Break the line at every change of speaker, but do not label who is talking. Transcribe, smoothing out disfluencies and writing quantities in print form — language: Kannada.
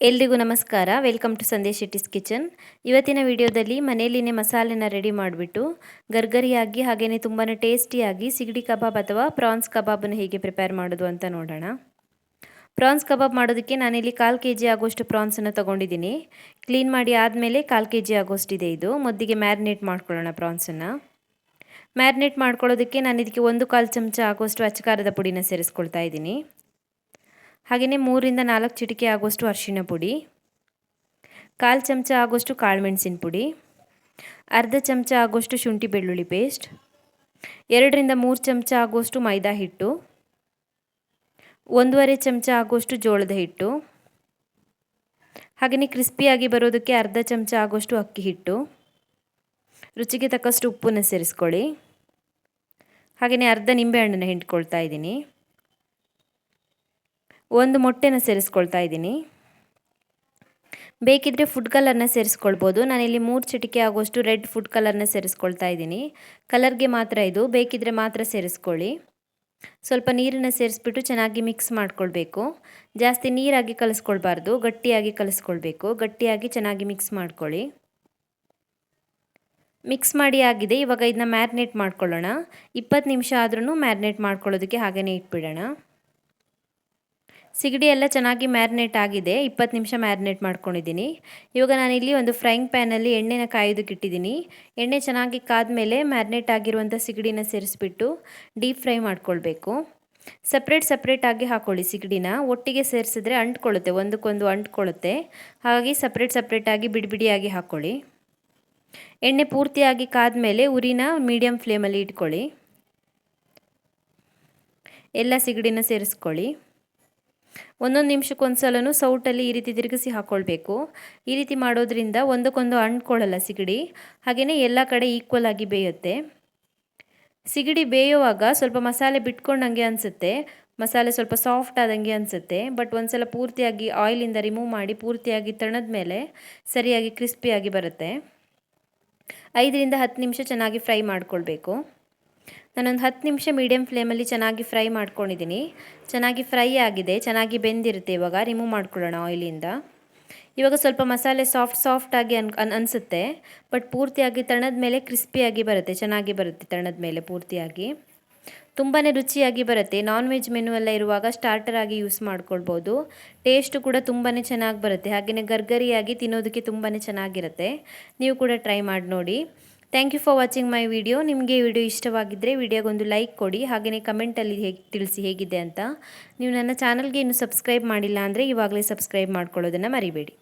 ಎಲ್ರಿಗೂ ನಮಸ್ಕಾರ. Welcome to Sandesh Shetty's kitchen. ಇವತ್ತಿನ ವಿಡಿಯೋದಲ್ಲಿ ಮನೆಯಲ್ಲಿನೇ ಮಸಾಲೆನ ರೆಡಿ ಮಾಡಿಬಿಟ್ಟು ಗರ್ಗರಿಯಾಗಿ ಹಾಗೆಯೇ ತುಂಬಾ ಟೇಸ್ಟಿಯಾಗಿ ಸಿಗಡಿ ಕಬಾಬ್ ಅಥವಾ ಪ್ರಾನ್ಸ್ ಕಬಾಬನ್ನು ಹೇಗೆ ಪ್ರಿಪೇರ್ ಮಾಡೋದು ಅಂತ ನೋಡೋಣ. ಪ್ರಾನ್ಸ್ ಕಬಾಬ್ ಮಾಡೋದಕ್ಕೆ ನಾನಿಲ್ಲಿ 1/4 kg ಆಗೋಷ್ಟು ಪ್ರಾನ್ಸನ್ನು ತೊಗೊಂಡಿದ್ದೀನಿ. ಕ್ಲೀನ್ ಮಾಡಿ ಆದಮೇಲೆ 1/4 kg ಆಗೋಷ್ಟಿದೆ ಇದು. ಮೊದಲಿಗೆ ಮ್ಯಾರಿನೇಟ್ ಮಾಡ್ಕೊಳ್ಳೋಣ ಪ್ರಾನ್ಸನ್ನು. ಮ್ಯಾರಿನೇಟ್ ಮಾಡ್ಕೊಳ್ಳೋದಕ್ಕೆ ನಾನು ಇದಕ್ಕೆ 1/4 ಚಮಚ ಆಗೋಷ್ಟು ಅಚ್ಚಕಾರದ ಪುಡಿನ ಸೇರಿಸ್ಕೊಳ್ತಾ ಇದ್ದೀನಿ. ಹಾಗೆಯೇ 3 ರಿಂದ 4 ಚಿಟಿಕೆ ಆಗೋಷ್ಟು ಅರಿಶಿನ ಪುಡಿ, 1/4 ಚಮಚ ಆಗೋಷ್ಟು ಕಾಳುಮೆಣಸಿನ ಪುಡಿ, ಅರ್ಧ ಚಮಚ ಆಗೋಷ್ಟು ಶುಂಠಿ ಬೆಳ್ಳುಳ್ಳಿ ಪೇಸ್ಟ್, 2 ರಿಂದ 3 ಚಮಚ ಆಗೋಷ್ಟು ಮೈದಾ ಹಿಟ್ಟು, 1/2 ಚಮಚ ಆಗೋಷ್ಟು ಜೋಳದ ಹಿಟ್ಟು, ಹಾಗೆಯೇ ಕ್ರಿಸ್ಪಿಯಾಗಿ ಬರೋದಕ್ಕೆ ಅರ್ಧ ಚಮಚ ಆಗೋಷ್ಟು ಅಕ್ಕಿ ಹಿಟ್ಟು, ರುಚಿಗೆ ತಕ್ಕಷ್ಟು ಉಪ್ಪನ್ನು ಸೇರಿಸ್ಕೊಳ್ಳಿ. ಹಾಗೆಯೇ ಅರ್ಧ ನಿಂಬೆಹಣ್ಣನ್ನು ಹಿಂಡ್ಕೊಳ್ತಾ ಇದ್ದೀನಿ. 1 ಮೊಟ್ಟೆನ ಸೇರಿಸ್ಕೊಳ್ತಾ ಇದ್ದೀನಿ. ಬೇಕಿದ್ದರೆ ಫುಡ್ ಕಲರ್ನ ಸೇರಿಸ್ಕೊಳ್ಬೋದು. ನಾನಿಲ್ಲಿ 3 ಚಿಟಿಕೆ ಆಗೋಷ್ಟು ರೆಡ್ ಫುಡ್ ಕಲರ್ನ ಸೇರಿಸ್ಕೊಳ್ತಾ ಇದ್ದೀನಿ. ಕಲರ್ಗೆ ಮಾತ್ರ ಇದು, ಬೇಕಿದ್ದರೆ ಮಾತ್ರ ಸೇರಿಸ್ಕೊಳ್ಳಿ. ಸ್ವಲ್ಪ ನೀರನ್ನು ಸೇರಿಸ್ಬಿಟ್ಟು ಚೆನ್ನಾಗಿ ಮಿಕ್ಸ್ ಮಾಡ್ಕೊಳ್ಬೇಕು. ಜಾಸ್ತಿ ನೀರಾಗಿ ಕಲಿಸ್ಕೊಳ್ಬಾರ್ದು, ಗಟ್ಟಿಯಾಗಿ ಕಲಿಸ್ಕೊಳ್ಬೇಕು. ಗಟ್ಟಿಯಾಗಿ ಚೆನ್ನಾಗಿ ಮಿಕ್ಸ್ ಮಾಡ್ಕೊಳ್ಳಿ. ಮಿಕ್ಸ್ ಮಾಡಿ ಆಗಿದೆ. ಇವಾಗ ಇದನ್ನ ಮ್ಯಾರಿನೇಟ್ ಮಾಡ್ಕೊಳ್ಳೋಣ. 20 ನಿಮಿಷ ಆದ್ರೂ ಮ್ಯಾರಿನೇಟ್ ಮಾಡ್ಕೊಳ್ಳೋದಕ್ಕೆ ಹಾಗೆಯೇ ಇಟ್ಬಿಡೋಣ. ಸಿಗಡಿ ಎಲ್ಲ ಚೆನ್ನಾಗಿ ಮ್ಯಾರಿನೇಟ್ ಆಗಿದೆ. 20 ನಿಮಿಷ ಮ್ಯಾರಿನೇಟ್ ಮಾಡ್ಕೊಂಡಿದ್ದೀನಿ. ಇವಾಗ ನಾನಿಲ್ಲಿ ಒಂದು ಫ್ರೈಯಿಂಗ್ ಪ್ಯಾನಲ್ಲಿ ಎಣ್ಣೆನ ಕಾಯೋದಕ್ಕೆ ಇಟ್ಟಿದ್ದೀನಿ. ಎಣ್ಣೆ ಚೆನ್ನಾಗಿ ಕಾದ್ಮೇಲೆ ಮ್ಯಾರಿನೇಟ್ ಆಗಿರುವಂಥ ಸಿಗಡಿನ ಸೇರಿಸ್ಬಿಟ್ಟು ಡೀಪ್ ಫ್ರೈ ಮಾಡ್ಕೊಳ್ಬೇಕು. ಸಪ್ರೇಟಾಗಿ ಹಾಕ್ಕೊಳ್ಳಿ. ಸಿಗಡಿನ ಒಟ್ಟಿಗೆ ಸೇರಿಸಿದ್ರೆ ಅಂಟ್ಕೊಳ್ಳುತ್ತೆ, ಒಂದಕ್ಕೊಂದು ಅಂಟ್ಕೊಳ್ಳುತ್ತೆ. ಹಾಗಾಗಿ ಸಪ್ರೇಟಾಗಿ ಬಿಡಿಯಾಗಿ ಹಾಕ್ಕೊಳ್ಳಿ. ಎಣ್ಣೆ ಪೂರ್ತಿಯಾಗಿ ಕಾದ್ಮೇಲೆ ಉರಿನ ಮೀಡಿಯಮ್ ಫ್ಲೇಮಲ್ಲಿ ಇಟ್ಕೊಳ್ಳಿ. ಎಲ್ಲ ಸಿಗಡಿನ ಸೇರಿಸ್ಕೊಳ್ಳಿ. 1 ನಿಮಿಷಕ್ಕೊಂದ್ಸಲೂ ಸೌಟಲ್ಲಿ ಈ ರೀತಿ ತಿರುಗಿಸಿ ಹಾಕ್ಕೊಳ್ಬೇಕು. ಈ ರೀತಿ ಮಾಡೋದ್ರಿಂದ ಒಂದಕ್ಕೊಂದು ಅಂಟ್ಕೊಳ್ಳಲ್ಲ ಸಿಗಡಿ. ಹಾಗೆಯೇ ಎಲ್ಲ ಕಡೆ ಈಕ್ವಲ್ ಆಗಿ ಬೇಯುತ್ತೆ. ಸಿಗಡಿ ಬೇಯುವಾಗ ಸ್ವಲ್ಪ ಮಸಾಲೆ ಬಿಟ್ಕೊಂಡಂಗೆ ಅನಿಸುತ್ತೆ, ಮಸಾಲೆ ಸ್ವಲ್ಪ ಸಾಫ್ಟ್ ಆದಂಗೆ ಅನಿಸುತ್ತೆ. ಬಟ್ ಒಂದ್ಸಲ ಪೂರ್ತಿಯಾಗಿ ಆಯಿಲಿಂದ ರಿಮೂವ್ ಮಾಡಿ ಪೂರ್ತಿಯಾಗಿ ತಣದ ಮೇಲೆ ಸರಿಯಾಗಿ ಕ್ರಿಸ್ಪಿಯಾಗಿ ಬರುತ್ತೆ. 5 ರಿಂದ 10 ನಿಮಿಷ ಚೆನ್ನಾಗಿ ಫ್ರೈ ಮಾಡ್ಕೊಳ್ಬೇಕು. ನಾನೊಂದು 10 ನಿಮಿಷ ಮೀಡಿಯಮ್ ಫ್ಲೇಮಲ್ಲಿ ಚೆನ್ನಾಗಿ ಫ್ರೈ ಮಾಡ್ಕೊಂಡಿದ್ದೀನಿ. ಚೆನ್ನಾಗಿ ಫ್ರೈ ಆಗಿದೆ, ಚೆನ್ನಾಗಿ ಬೆಂದಿರುತ್ತೆ. ಇವಾಗ ರಿಮೂವ್ ಮಾಡ್ಕೊಳ್ಳೋಣ ಆಯಿಲಿಂದ. ಇವಾಗ ಸ್ವಲ್ಪ ಮಸಾಲೆ ಸಾಫ್ಟಾಗಿ ಅನಿಸುತ್ತೆ. ಬಟ್ ಪೂರ್ತಿಯಾಗಿ ತಣದ ಮೇಲೆ ಕ್ರಿಸ್ಪಿಯಾಗಿ ಬರುತ್ತೆ, ಚೆನ್ನಾಗಿ ಬರುತ್ತೆ ತಣದ ಮೇಲೆ ಪೂರ್ತಿಯಾಗಿ. ತುಂಬಾ ರುಚಿಯಾಗಿ ಬರುತ್ತೆ. ನಾನ್ ವೆಜ್ ಮೆನು ಎಲ್ಲ ಇರುವಾಗ ಸ್ಟಾರ್ಟರ್ ಆಗಿ ಯೂಸ್ ಮಾಡ್ಕೊಳ್ಬೋದು. ಟೇಸ್ಟು ಕೂಡ ತುಂಬಾ ಚೆನ್ನಾಗಿ ಬರುತ್ತೆ. ಹಾಗೆಯೇ ಗರ್ಗರಿಯಾಗಿ ತಿನ್ನೋದಕ್ಕೆ ತುಂಬಾ ಚೆನ್ನಾಗಿರುತ್ತೆ. ನೀವು ಕೂಡ ಟ್ರೈ ಮಾಡಿ ನೋಡಿ. Thank you for watching my video. ನಿಮಗೆ ಈ ವಿಡಿಯೋ ಇಷ್ಟವಾಗಿದ್ದರೆ ವಿಡಿಯೋಗೊಂದು ಲೈಕ್ ಕೊಡಿ. ಹಾಗೆಯೇ ಕಮೆಂಟಲ್ಲಿ ತಿಳಿಸಿ ಹೇಗಿದೆ ಅಂತ. ನೀವು ನನ್ನ ಚಾನಲ್ಗೆ ಇನ್ನೂ ಸಬ್ಸ್ಕ್ರೈಬ್ ಮಾಡಿಲ್ಲ ಅಂದರೆ ಇವಾಗಲೇ ಸಬ್ಸ್ಕ್ರೈಬ್ ಮಾಡ್ಕೊಳ್ಳೋದನ್ನು ಮರಿಬೇಡಿ.